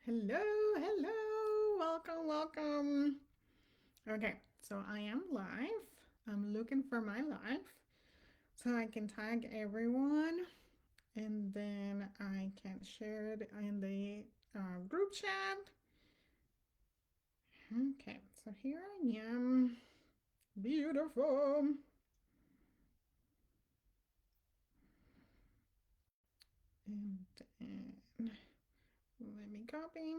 Hello, hello, welcome. Okay, so I am live. I'm looking for my live so I can tag everyone and then I can share it in the group chat. Okay, so here I am. Beautiful. And then let me copy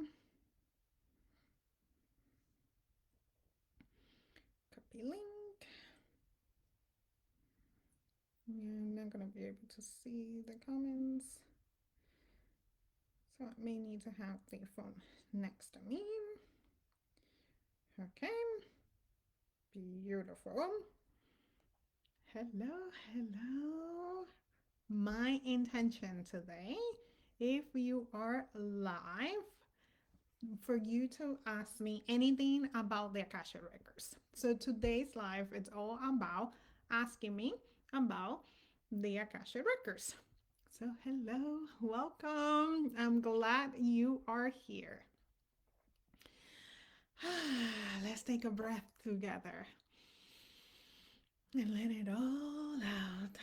link. I'm not going to be able to see the comments. So I may need to have the phone next to me. Okay, beautiful. Hello, hello. My intention today, if you are live, for you to ask me anything about the Akashic Records. So today's live, it's all about asking me about the Akashic Records. So hello, welcome. I'm glad you are here. Let's take a breath together and let it all out.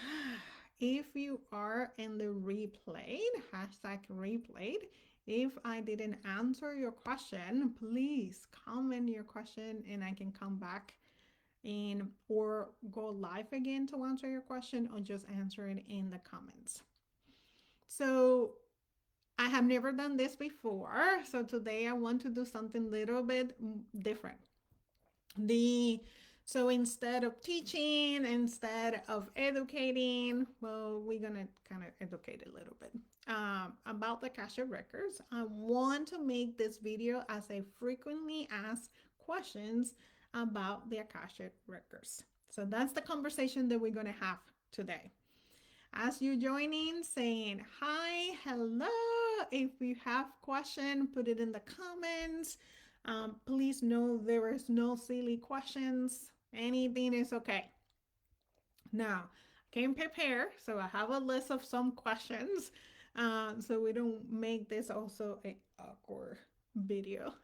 If you are in the replayed, hashtag replayed, if I didn't answer your question, please comment your question and I can come back and or go live again to answer your question or just answer it in the comments. So I have never done this before. So today I want to do something a little bit different. The so instead of teaching, instead of educating, well, we're gonna kind of educate a little bit about the Akashic Records. I want to make this video as a frequently asked questions about the Akashic Records. So that's the conversation that we're gonna have today. As you join in, saying hi, hello. If you have question, put it in the comments. Please know there is no silly questions. Anything is okay. Now, I came prepared, so I have a list of some questions, so we don't make this also a awkward video,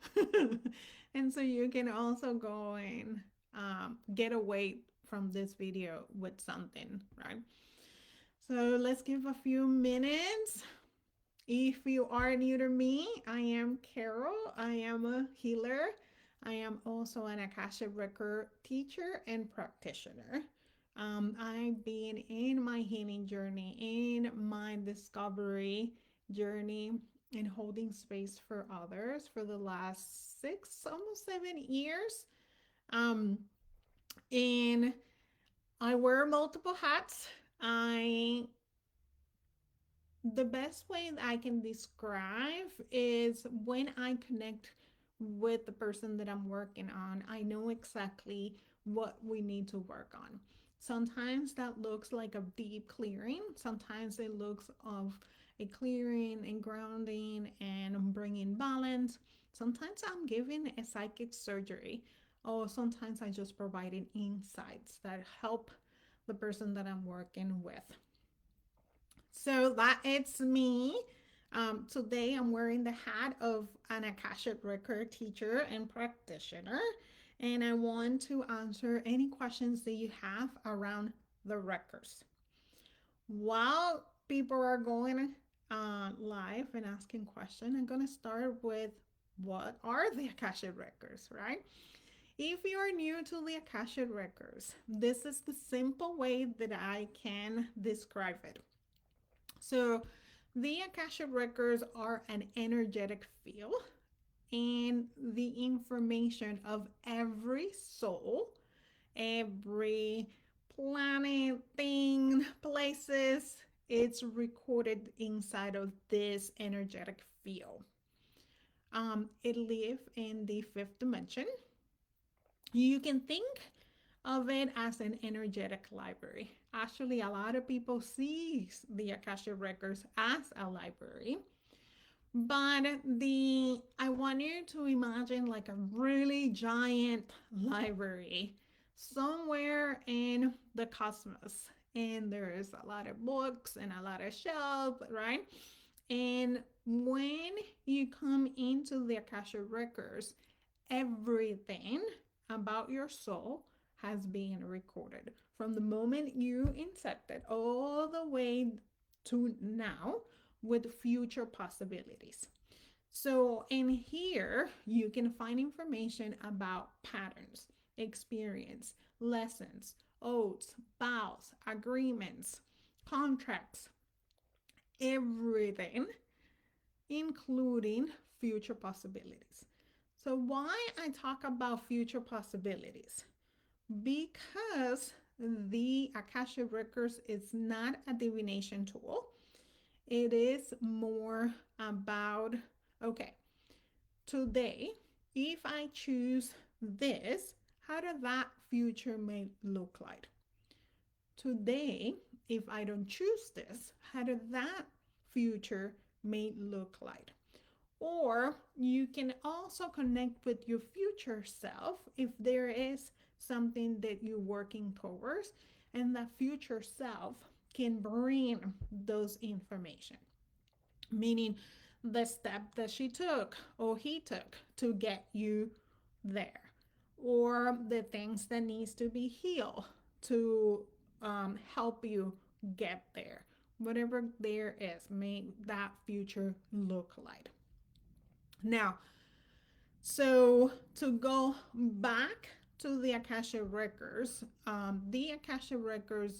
and so you can also go and get away from this video with something, right? So let's give a few minutes. If you are new to me, I am Carol. I am a healer. I am also an Akashic Record teacher and practitioner. I've been in my healing journey, in my discovery journey, and holding space for others for the last 6, almost 7 years. Um, and I wear multiple hats. I The best way that I can describe is when I connect with the person that I'm working on, I know exactly what we need to work on. Sometimes that looks like a deep clearing. Sometimes it looks of a clearing and grounding and bringing balance. Sometimes I'm giving a psychic surgery, or sometimes I just providing insights that help the person that I'm working with. So that it's me. Today I'm wearing the hat of an Akashic Record teacher and practitioner, and I want to answer any questions that you have around the records. While people are going live and asking questions, I'm going to start with what are the Akashic Records, right? If you are new to the Akashic Records, this is the simple way that I can describe it. So, the Akashic Records are an energetic field, and the information of every soul, every planet, thing, places, it's recorded inside of this energetic field. It lives in the fifth dimension. You can think of it as an energetic library. Actually, a lot of people see the Akashic Records as a library, but the I want you to imagine like a really giant library somewhere in the cosmos. And there's a lot of books and a lot of shelves, right? And When you come into the Akashic Records, everything about your soul has been recorded from the moment you incepted all the way to now with future possibilities. So, in here, you can find information about patterns, experience, lessons, oaths, vows, agreements, contracts, everything, including future possibilities. So, why I talk about future possibilities? Because the Akasha Records is not a divination tool. It is more about, okay, today, if I choose this, how does that future may look like? Today, if I don't choose this, how does that future may look like? Or you can also connect with your future self if there is something that you're working towards, and that future self can bring those information, meaning the step that she took or he took to get you there, or the things that needs to be healed to help you get there. Whatever there is, make that future look like. Now, so to go back to the Akasha Records,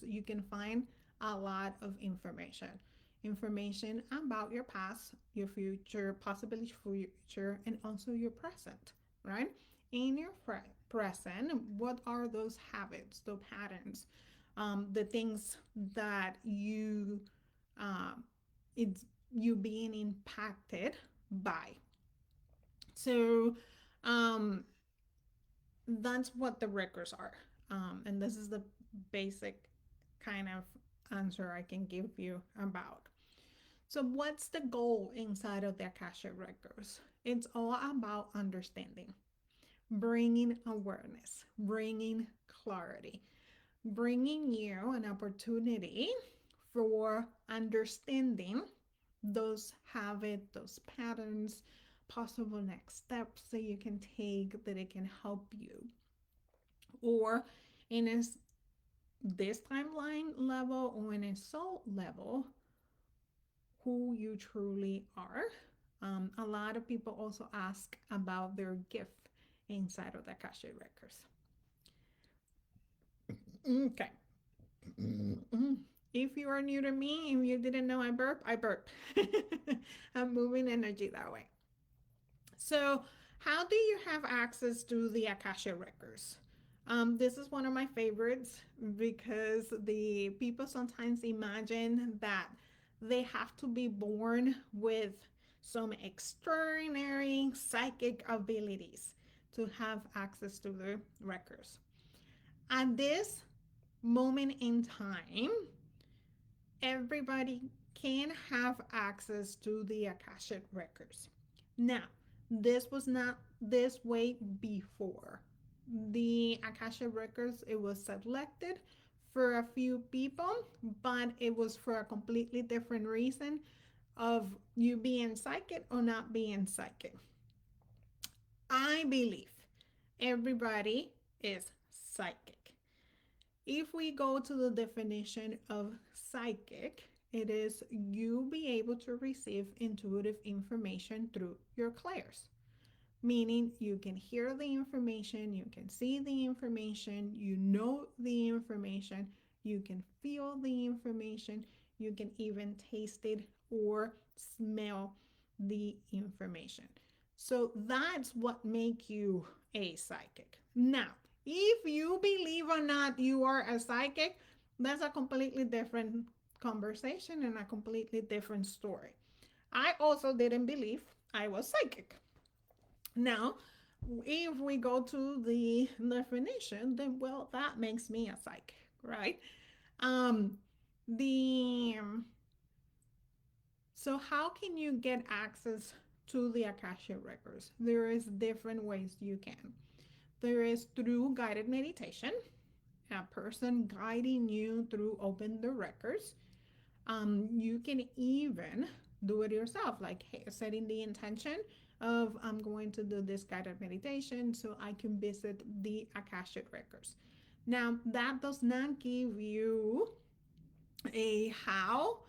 you can find a lot of information. Information about your past, your future, possibly future, and also your present, right? In your present, what are those habits, those patterns, the things that um, it's you being impacted by. So um, that's what the records are. And this is the basic kind of answer I can give you about. So, what's the goal inside of the Akasha Records? It's all about understanding, bringing awareness, bringing clarity, bringing you an opportunity for understanding those habits, those patterns, possible next steps that you can take that it can help you. Or in this timeline level or in a soul level, who you truly are. A lot of people also ask about their gift inside of the Akasha Records. Okay. If you are new to me, if you didn't know I burp, I burp. I'm moving energy that way. So, how do you have access to the Akasha Records? This is one of my favorites because the people sometimes imagine that they have to be born with some extraordinary psychic abilities to have access to the records. At this moment in time, everybody can have access to the Akashic records. Now, this was not this way before. The Akashic records, it was selected for a few people, but it was for a completely different reason of you being psychic or not being psychic. I believe everybody is psychic. If we go to the definition of psychic, it is you be able to receive intuitive information through your clairs, meaning you can hear the information, you can see the information, you know the information, you can feel the information, you can even taste it or smell the information. So that's what make you a psychic. Now, if you believe or not you are a psychic, that's a completely different conversation and a completely different story. I also didn't believe I was psychic. Now, if we go to the definition, then well, that makes me a psychic, right? Um, the so how can you get access to the Akasha records? There is different ways you can. There is through guided meditation, a person guiding you through open the records. You can even do it yourself, like hey, setting the intention of I'm going to do this guided meditation so I can visit the Akashic records. Now, that does not give you a how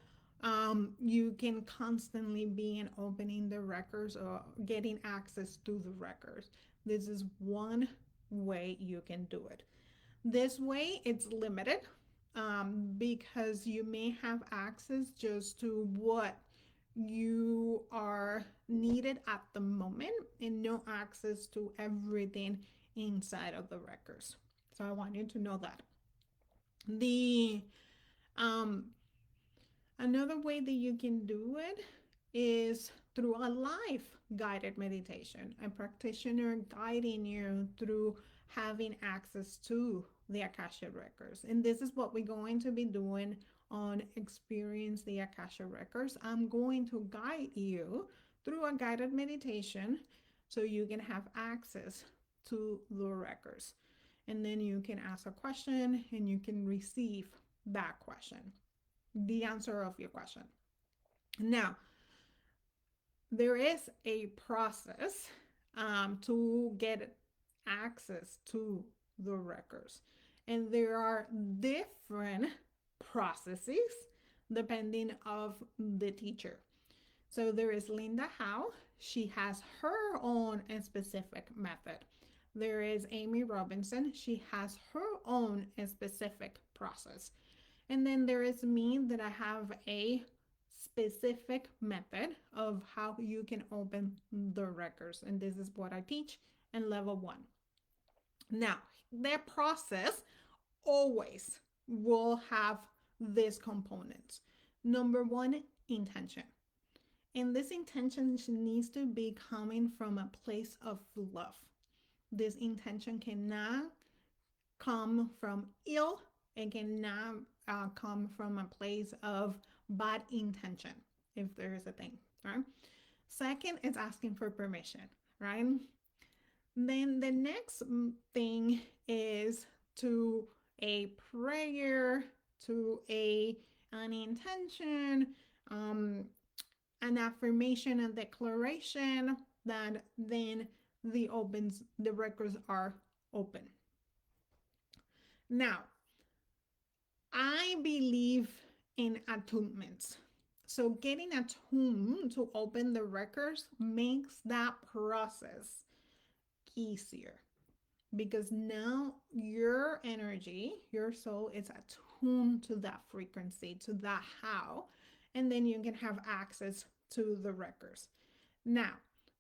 you can constantly be in opening the records or getting access to the records. This is one way you can do it. This way, it's limited because you may have access just to what you are needed at the moment and no access to everything inside of the records. So I want you to know that. The um, Another way that you can do it is through a live guided meditation, a practitioner guiding you through having access to the Akasha records. And this is what we're going to be doing on Experience the Akasha records. I'm going to guide you through a guided meditation so you can have access to the records. And then you can ask a question and you can receive that question, the answer of your question. Now, there is a process to get access to the records, and there are different processes depending of the teacher. So there is Linda Howe. She has her own specific method. There is Amy Robinson. She has her own specific process. And then there is me that I have a specific method of how you can open the records. And this is what I teach in level one. Now, that process always will have these components. Number one, intention. And this intention needs to be coming from a place of love. This intention cannot come from ill. It cannot come from a place of bad intention, if there is a thing, right? Second is asking for permission, right? Then the next thing is to a prayer, to a an intention, um, an affirmation and declaration that then the records are open. Now, I believe in attunements. So getting attuned to open the records makes that process easier because now your energy, your soul is attuned to that frequency, to that how, and then you can have access to the records. Now,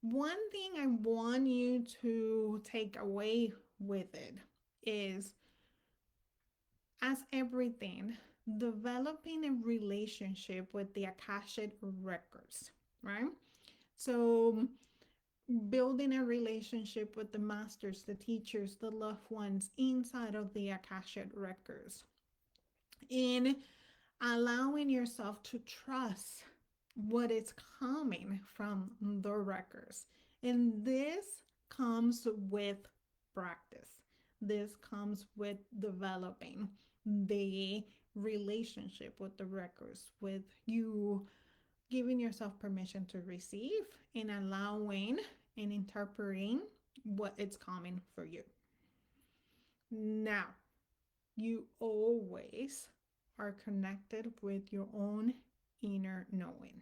one thing I want you to take away with it is, as everything, developing a relationship with the Akashic records, right? So, building a relationship with the masters, the teachers, the loved ones inside of the Akashic records, in allowing yourself to trust what is coming from the records. And this comes with practice. This comes with developing the relationship with the records, with you giving yourself permission to receive and allowing and interpreting what it's coming for you. Now, you always are connected with your own inner knowing.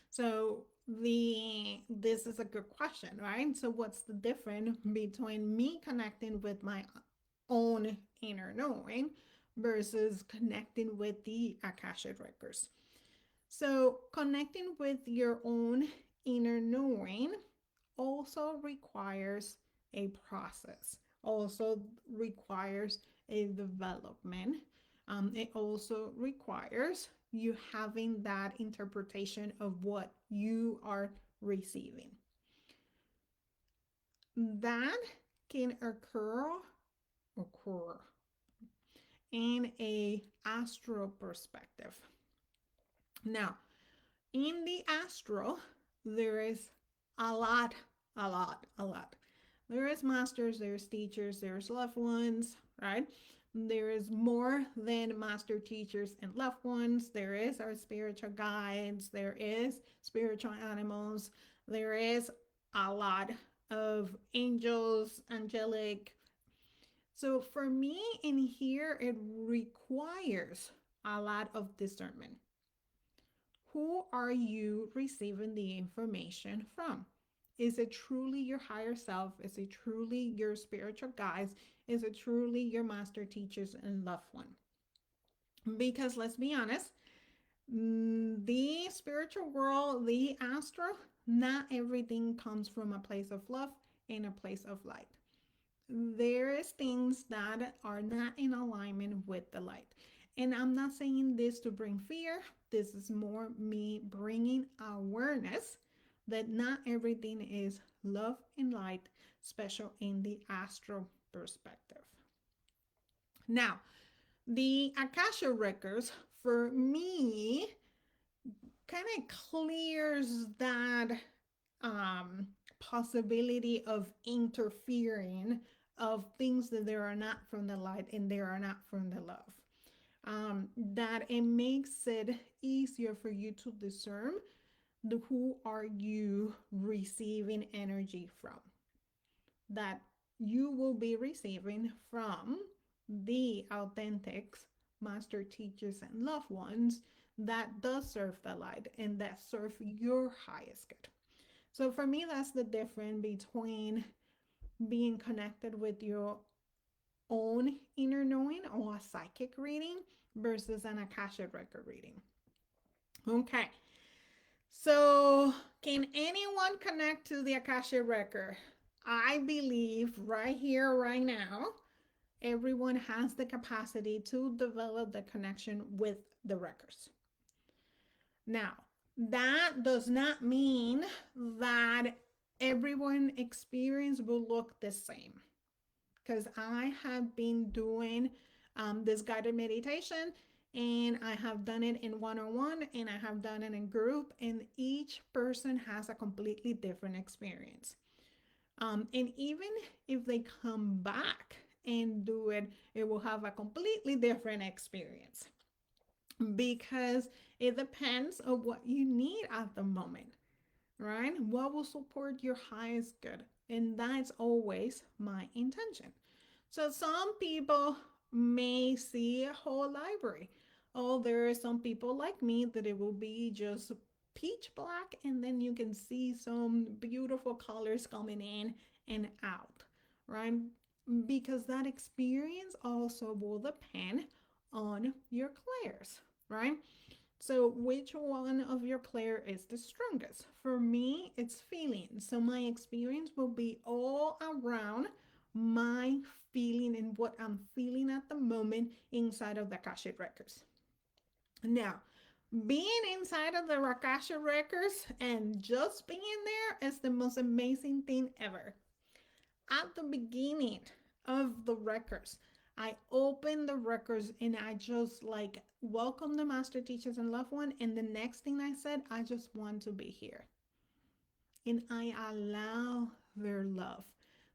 So this is a good question, right? So what's the difference between me connecting with my own inner knowing versus connecting with the Akashic records? So connecting with your own inner knowing also requires a process, also requires a development. It also requires you having that interpretation of what you are receiving. That can occur in a astral perspective. Now, in the astral, there is a lot, a lot, a lot. There is masters, there's teachers, there's loved ones, right? There is more than master teachers and loved ones. There is our spiritual guides. There is spiritual animals. There is a lot of angels, angelic. So for me in here, it requires a lot of discernment. Who are you receiving the information from? Is it truly your higher self? Is it truly your spiritual guides? Is it truly your master teachers and loved one? Because let's be honest, the spiritual world, the astral, not everything comes from a place of love and a place of light. There is things that are not in alignment with the light. And I'm not saying this to bring fear. This is more me bringing awareness that not everything is love and light, special in the astral perspective. Now, the Akasha records for me kind of clears that possibility of interfering of things that they are not from the light and they are not from the love. That it makes it easier for you to discern who are you receiving energy from. That you will be receiving from the authentic master teachers and loved ones that does serve the light and that serve your highest good. So for me, that's the difference between being connected with your own inner knowing or a psychic reading versus an Akashic record reading. Okay, so can anyone connect to the Akashic record? I believe right here, right now, everyone has the capacity to develop the connection with the records. Now, that does not mean that everyone experience will look the same, because I have been doing this guided meditation and I have done it in one-on-one and I have done it in group, and each person has a completely different experience. And even if they come back and do it, it will have a completely different experience because it depends on what you need at the moment, right? What will support your highest good? And that's always my intention. So some people may see a whole library. Oh, there are some people like me that it will be just peach black and then you can see some beautiful colors coming in and out, right? Because that experience also will depend on your clairs, right? So, which one of your clair is the strongest? For me, it's feeling. So, my experience will be all around my feeling and what I'm feeling at the moment inside of the Akashic Records. Now, being inside of the Akashic Records and just being there is the most amazing thing ever. At the beginning of the records, I open the records and I just like welcome the master teachers and loved one. And the next thing I said, I just want to be here. And I allow their love,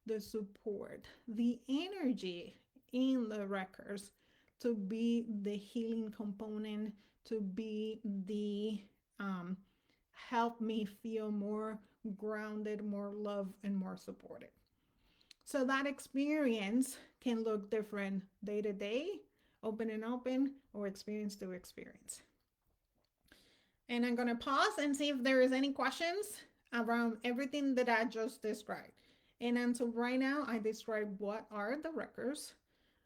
the support, the energy in the records to be the healing component, to be the help me feel more grounded, more loved, and more supported. So that experience can look different day to day, open and open, or experience to experience. And I'm going to pause and see if there is any questions around everything that I just described. And until right now, I described what are the records,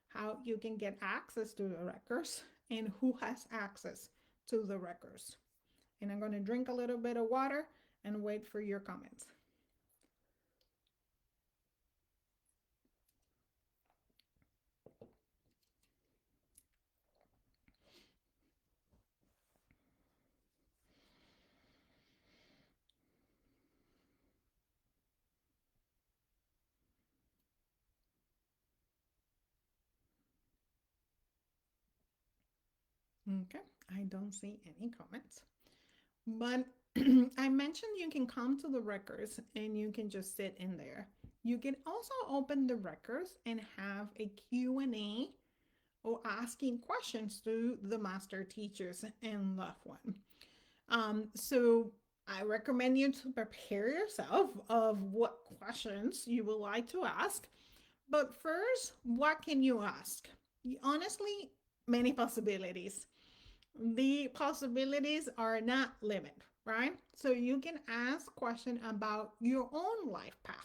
how you can get access to the records, and who has access to the records. And I'm going to drink a little bit of water and wait for your comments. Okay, I don't see any comments. But I mentioned you can come to the records and you can just sit in there. You can also open the records and have a Q&A or asking questions to the master teachers and loved one. So I recommend you to prepare yourself of what questions you would like to ask. But first, what can you ask? Honestly, many possibilities. The possibilities are not limit, right? So you can ask question about your own life path.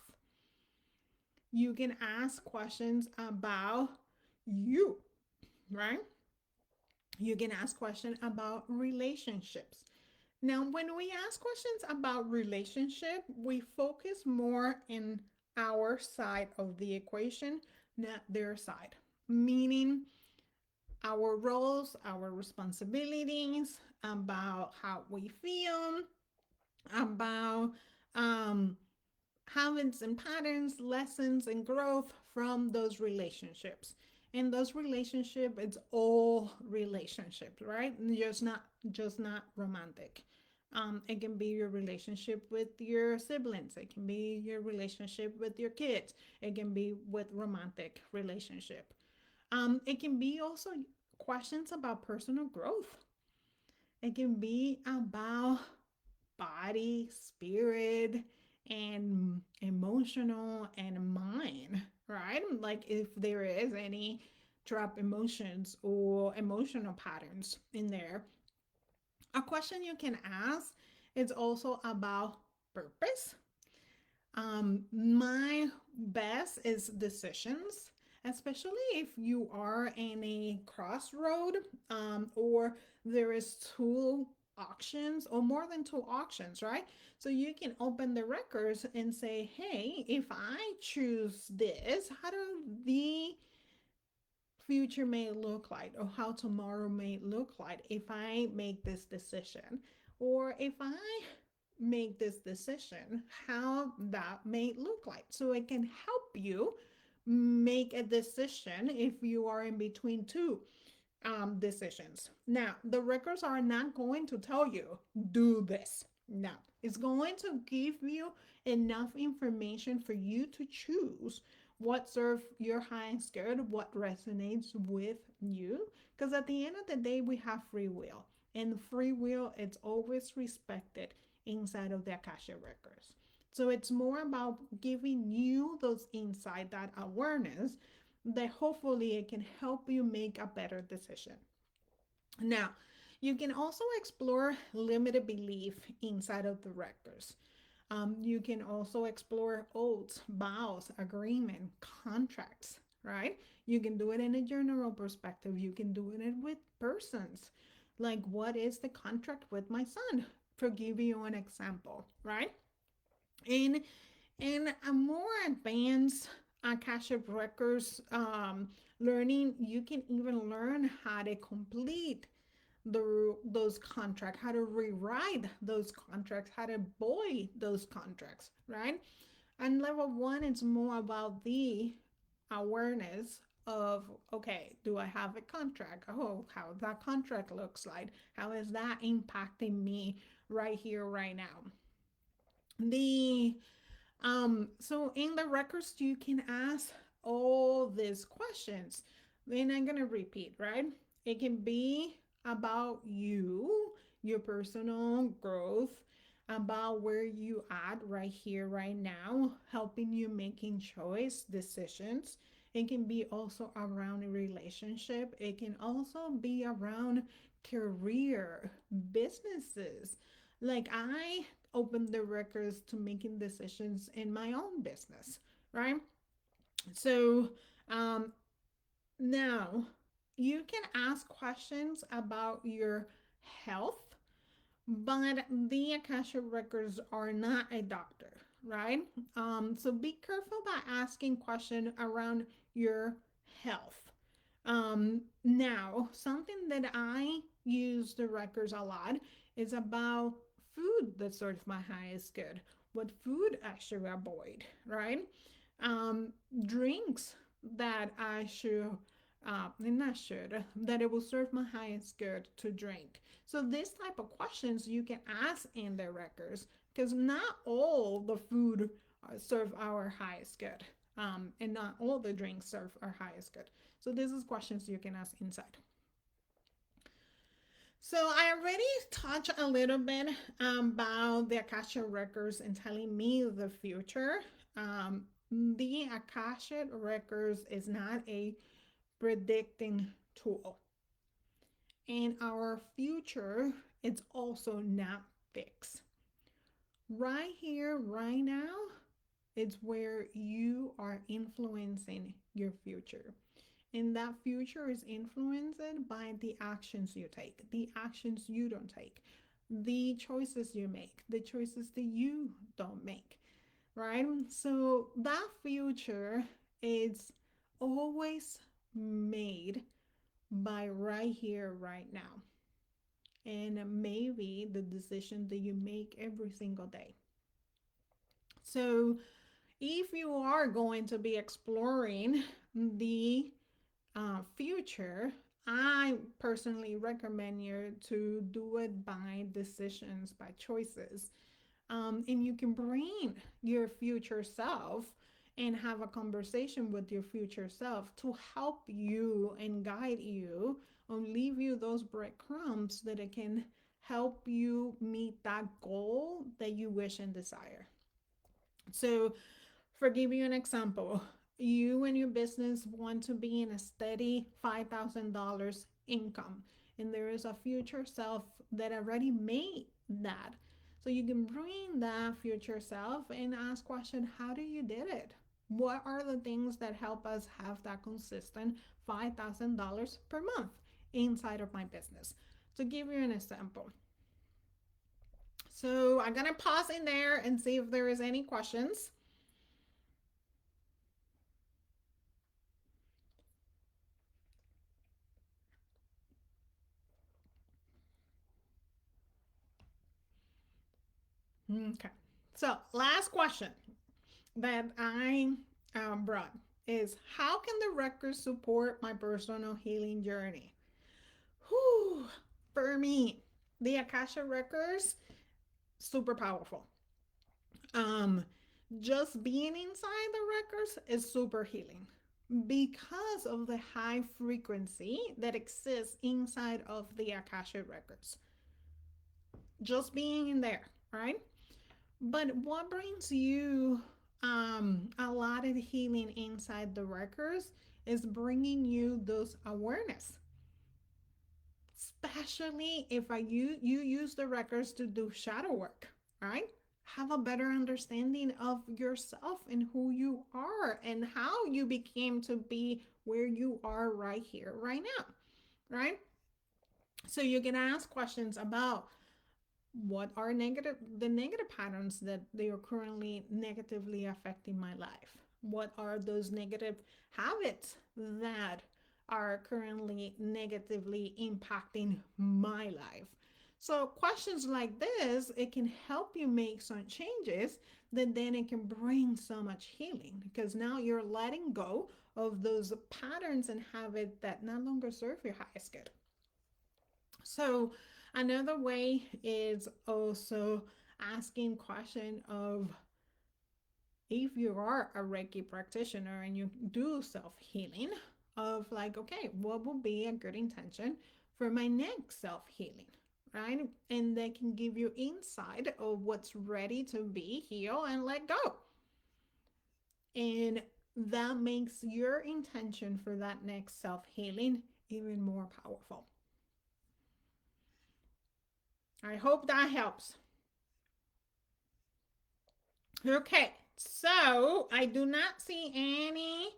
You can ask questions about you, right? You can ask questions about relationships. Now, when we ask questions about relationship, we focus more in our side of the equation, not their side. Meaning our roles, our responsibilities, about how we feel, about um, habits and patterns, lessons and growth from those relationships. And those relationships, it's all relationships, right? Just not romantic. It can be your relationship with your siblings. It can be your relationship with your kids. It can be with romantic relationship. It can be also questions about personal growth. It can be about body, spirit, and emotional and mind, right? Like if there is any trap emotions or emotional patterns in there. A question you can ask is also about purpose. My best is decisions, especially if you are in a crossroad, or there is two auctions or more than two auctions, right? So you can open the records and say, hey, if I choose this, how do the future may look like, or how tomorrow may look like if I make this decision, or if I make this decision, how that may look like. So it can help you make a decision if you are in between two decisions. Now, the records are not going to tell you, do this. No, it's going to give you enough information for you to choose what serves your highest good, what resonates with you. Because at the end of the day, we have free will, and free will it's always respected inside of the Akashic Records. So it's more about giving you those insight, that awareness, that hopefully it can help you make a better decision. Now, you can also explore limited belief inside of the records. You can also explore oaths, vows, agreement, contracts, right? You can do it in a general perspective. You can do it with persons. Like, what is the contract with my son? For giving you an example, right? And in a more advanced Akashic Records learning, you can even learn how to complete those contracts, how to rewrite those contracts, how to void those contracts, right? And level one is more about the awareness of, okay, do I have a contract? Oh, how that contract looks like. How is that impacting me right here, right now? The so in the records, you can ask all these questions. Then I'm gonna repeat, right? It can be about you, your personal growth, about where you at right here, right now, helping you making choice decisions. It can be also around a relationship. It can also be around career, businesses. Like I opened the records to making decisions in my own business, right? So um, now you can ask questions about your health, but the Akasha records are not a doctor, right? So be careful by asking questions around your health. Now, something that I use the records a lot is about food that serves my highest good. What food I should avoid, right? Um, Drinks that I should, not should, that it will serve my highest good to drink. So this type of questions you can ask in the records because not all the food serve our highest good. And not all the drinks are highest good. So this is questions you can ask inside. So I already touched a little bit about the Akashic Records and telling me the future. The Akashic Records is not a predicting tool. And our future, it's also not fixed. Right here, right now, it's where you are influencing your future. And that future is influenced by the actions you take, the actions you don't take, the choices you make, the choices that you don't make, right? So that future is always made by right here, right now. And maybe the decision that you make every single day. So if you are going to be exploring the future, I personally recommend you to do it by decisions, by choices. And you can bring your future self and have a conversation with your future self to help you and guide you and leave you those breadcrumbs that it can help you meet that goal that you wish and desire. So, for give you an example, you and your business want to be in a steady $5,000 income, and there is a future self that already made that. So you can bring that future self and ask question, how do you did it? What are the things that help us have that consistent $5,000 per month inside of my business? To give you an example. So I'm gonna pause in there and see if there is any questions. Okay. So, last question that I brought is, how can the records support my personal healing journey? Whew, for me, the Akasha records, super powerful. Um, just being inside the records is super healing because of the high frequency that exists inside of the Akasha records. Just being in there, right? But what brings you a lot of healing inside the records is bringing you those awareness, especially if you use the records to do shadow work, right? Have a better understanding of yourself and who you are and how you became to be where you are right here, right now, right? So you can ask questions about what are negative patterns that they are currently negatively affecting my life. What are those negative habits that are currently negatively impacting my life? So questions like this, it can help you make some changes that then it can bring so much healing, because now you're letting go of those patterns and habits that no longer serve your highest good. So another way is also asking question of, if you are a Reiki practitioner and you do self-healing, of like, okay, what will be a good intention for my next self-healing, right? And they can give you insight of what's ready to be healed and let go. And that makes your intention for that next self-healing even more powerful. I hope that helps. Okay, so I do not see any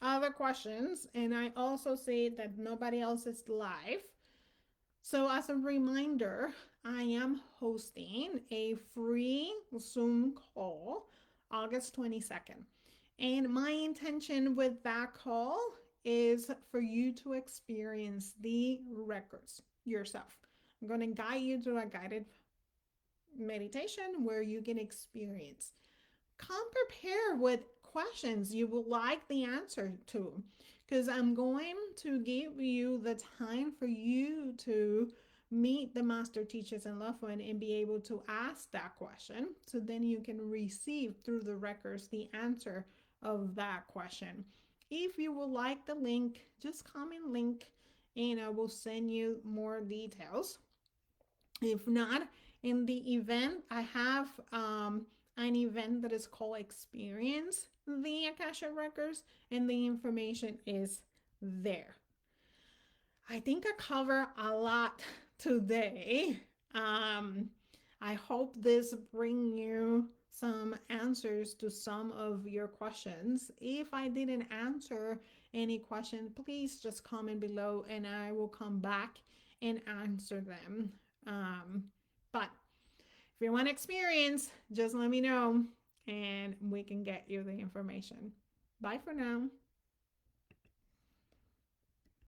other questions, and I also see that nobody else is live. So, as a reminder, I am hosting a free Zoom call August 22nd. And my intention with that call is for you to experience the records yourself. I'm going to guide you through a guided meditation where you can experience. Come prepared with questions you would like the answer to, because I'm going to give you the time for you to meet the master teachers and loved one and be able to ask that question, so then you can receive through the records the answer of that question. If you would like the link, just comment link and I will send you more details. If not, in the event, I have an event that is called Experience the Akasha Records, and the information is there. I think I cover a lot today. Um, I hope this bring you some answers to some of your questions. If I didn't answer any question, please just comment below and I will come back and answer them. But if you want experience, just let me know and we can get you the information. Bye for now.